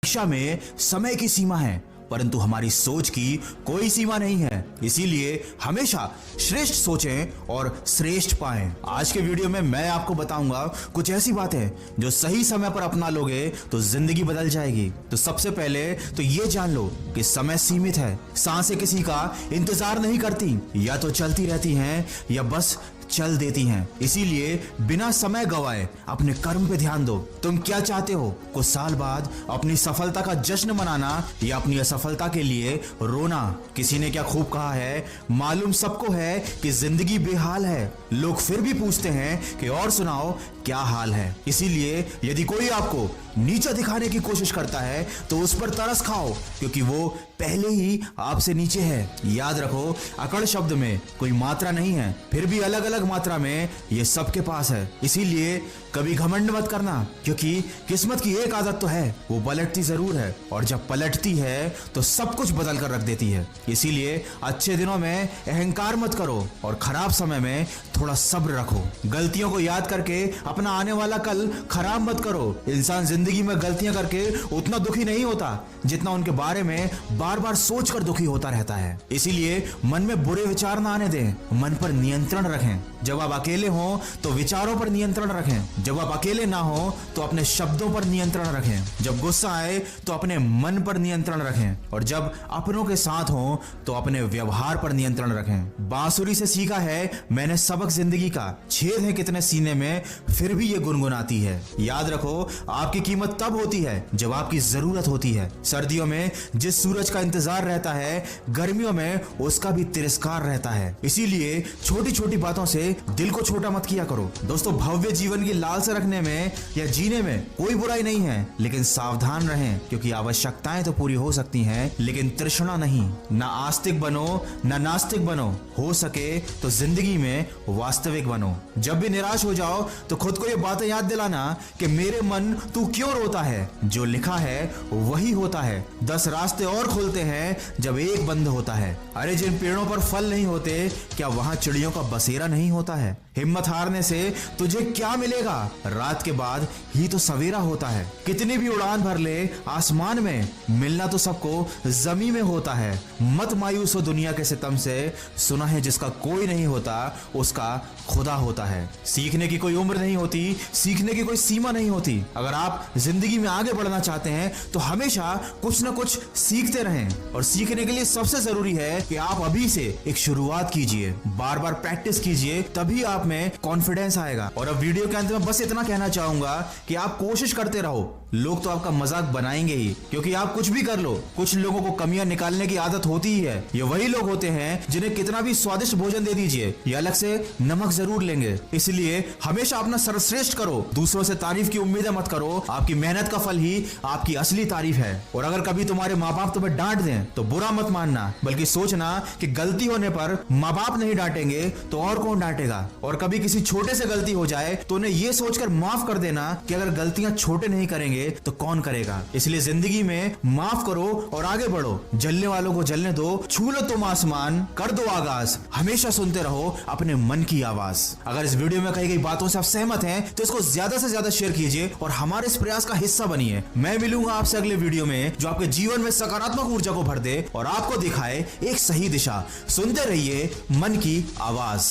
शिक्षा में समय की सीमा है, परंतु हमारी सोच की कोई सीमा नहीं है। इसीलिए हमेशा श्रेष्ठ सोचें और श्रेष्ठ पाएं। आज के वीडियो में मैं आपको बताऊंगा कुछ ऐसी बातें जो सही समय पर अपना लोगे तो जिंदगी बदल जाएगी। तो सबसे पहले तो ये जान लो कि समय सीमित है। सांसें किसी का इंतजार नहीं करती, या तो चलती रहती हैं या बस चल देती हैं। इसीलिए बिना समय गवाए अपने कर्म पे ध्यान दो। तुम क्या चाहते हो? कुछ साल बाद अपनी सफलता का जश्न मनाना या अपनी असफलता के लिए रोना? किसी ने क्या खूब कहा है, मालूम सबको है कि जिंदगी बेहाल है, लोग फिर भी पूछते हैं कि और सुनाओ क्या हाल है। इसीलिए यदि कोई आपको नीचा दिखाने की कोशिश करता है तो उस पर तरस खाओ, क्योंकि वो पहले ही आपसे नीचे है। याद रखो, अकड़ शब्द में कोई मात्रा नहीं है, फिर भी अलग अलग मात्रा में ये सबके पास है। इसीलिए कभी घमंड मत करना, क्योंकि किस्मत की एक आदत तो है, वो पलटती जरूर है, और जब पलटती है तो सब कुछ बदल कर रख देती है। इसीलिए अच्छे दिनों में अहंकार मत करो और खराब समय में थोड़ा सब्र रखो। गलतियों को याद करके अपना आने वाला कल खराब मत करो। इंसान जिंदगी में गलतियां करके उतना दुखी नहीं होता जितना उनके बारे में बार बार सोचकर दुखी होता रहता है। इसीलिए मन में बुरे विचार ना आने दें, मन पर नियंत्रण रखें। जब आप अकेले हो तो विचारों पर नियंत्रण रखें, जब आप अकेले ना हो तो अपने शब्दों पर नियंत्रण रखें, जब गुस्सा आए तो अपने मन पर नियंत्रण रखें, और जब अपनों के साथ हो तो अपने व्यवहार पर नियंत्रण रखें। बांसुरी से सीखा है मैंने सबक जिंदगी का, छेद है कितने सीने में फिर भी ये गुनगुनाती है। याद रखो, आपकी कीमत तब होती है जब आपकी जरूरत होती है। सर्दियों में जिस सूरज का इंतजार रहता है, गर्मियों में उसका भी तिरस्कार रहता है। इसीलिए छोटी छोटी बातों से दिल को छोटा मत किया करो। दोस्तों, भव्य जीवन की लालसा रखने में या जीने में कोई बुराई नहीं है, लेकिन सावधान रहें, क्योंकि आवश्यकताएं तो पूरी हो सकती हैं लेकिन तृष्णा नहीं। ना आस्तिक बनो ना नास्तिक बनो, हो सके तो जिंदगी में वास्तविक बनो। जब भी निराश हो जाओ तो खुद को ये बातें याद दिलाना कि मेरे मन तू क्यों रोता है, जो लिखा है वही होता है। 10 रास्ते और खुलते हैं जब एक बंद होता है। अरे जिन पेड़ों पर फल नहीं होते, क्या वहां चिड़ियों का बसेरा नहीं होता है? हिम्मत हारने से तुझे क्या मिलेगा, रात के बाद ही तो सवेरा होता है। कितनी भी उड़ान भर ले आसमान में, मिलना तो सबको जमीन में होता है। मत मायूस हो दुनिया के सितम से, सुना है जिसका कोई नहीं होता उसका खुदा होता है। सीखने की कोई उम्र नहीं होती, सीखने की कोई सीमा नहीं होती। अगर आप जिंदगी में आगे बढ़ना चाहते हैं तो हमेशा कुछ ना कुछ सीखते रहें, और सीखने के लिए सबसे जरूरी है कि आप अभी से एक शुरुआत कीजिए, बार बार प्रैक्टिस कीजिए, तभी आप में कॉन्फिडेंस आएगा। और अब वीडियो के अंत में बस इतना कहना चाहूंगा कि आप कोशिश करते रहो। लोग तो आपका मजाक बनाएंगे ही, क्योंकि आप कुछ भी कर लो, कुछ लोगों को कमियां निकालने की आदत होती ही है। ये वही लोग होते हैं जिन्हें कितना भी स्वादिष्ट भोजन दे दीजिए, ये अलग से नमक जरूर लेंगे। इसलिए हमेशा अपना सर्वश्रेष्ठ करो, दूसरों से तारीफ की उम्मीदें मत करो। आपकी मेहनत का फल ही आपकी असली तारीफ है। और अगर कभी तुम्हारे माँ बाप तुम्हें डांट दें तो बुरा मत मानना, बल्कि सोचना कि गलती होने पर माँ बाप नहीं डांटेंगे तो और कौन डांटेगा। और कभी किसी छोटे से गलती हो जाए तो उन्हें यह सोचकर माफ कर देना कि अगर गलतियां छोटे नहीं करेंगे तो कौन करेगा। इसलिए जिंदगी में माफ करो और आगे बढ़ो। जलने वालों को जलने दो, छू लो तुम आसमान, कर दो आगाज, हमेशा सुनते रहो अपने मन की आवाज। अगर इस वीडियो में कही गई बातों से आप सहमत हैं तो इसको ज्यादा से ज्यादा शेयर कीजिए और हमारे इस प्रयास का हिस्सा बनिए। मैं मिलूंगा आपसे अगले वीडियो में, जो आपके जीवन में सकारात्मक ऊर्जा को भर दे और आपको दिखाए एक सही दिशा। सुनते रहिए मन की आवाज।